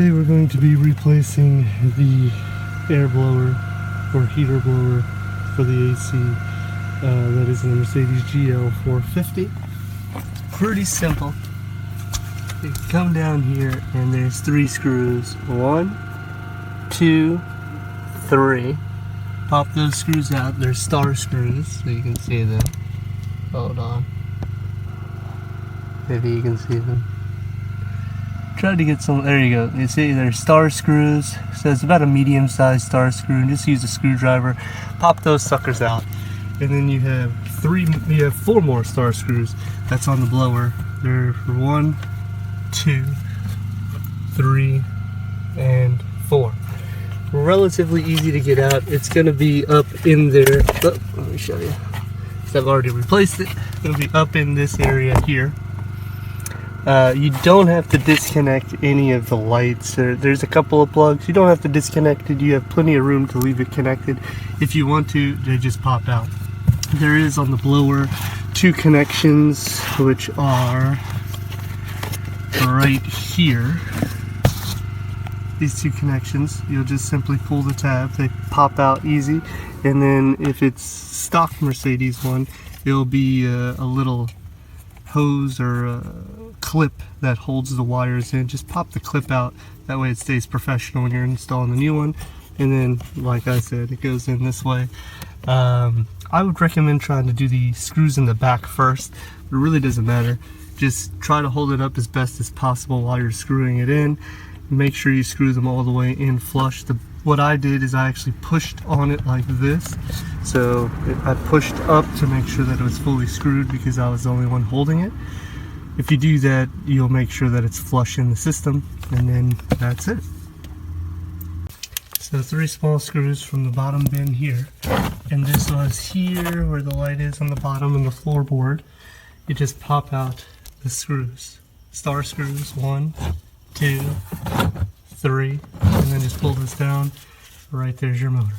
Today we're going to be replacing the air blower or heater blower for the AC that is in the Mercedes GL450. Pretty simple. You come down here and there's 3 screws. 1, 2, 3. Pop those screws out. They're star screws, so you can see them. Hold on. Maybe you can see them. Try to get some. There you go. You see, there's star screws. So it's about a medium-sized star screw, and just use a screwdriver. Pop those suckers out, and then you have 4 more star screws. That's on the blower. They're 1, 2, 3, and 4. Relatively easy to get out. It's gonna be up in there. Oh, let me show you. So I've already replaced it. It's gonna be up in this area here. You don't have to disconnect any of the lights. There's a couple of plugs. You don't have to disconnect it. You have plenty of room to leave it connected. If you want to, they just pop out. There is on the blower 2 connections, which are right here. These 2 connections, you'll just simply pull the tab. They pop out easy. And then if it's stock Mercedes one, it'll be a little hose or a clip that holds the wires in. Just pop the clip out, that way it stays professional when you're installing the new one. And then, like I said, it goes in this way. I would recommend trying to do the screws in the back first, but it really doesn't matter. Just try to hold it up as best as possible while you're screwing it in. Make sure you screw them all the way in flush. What I did is I actually pushed on it like this. So I pushed up to make sure that it was fully screwed because I was the only one holding it. If you do that, you'll make sure that it's flush in the system, and then that's it. So 3 small screws from the bottom bin here, and this was here where the light is on the bottom and the floorboard. You just pop out the screws, star screws, 1, 2, 3, and then just pull this down. Right there's your motor.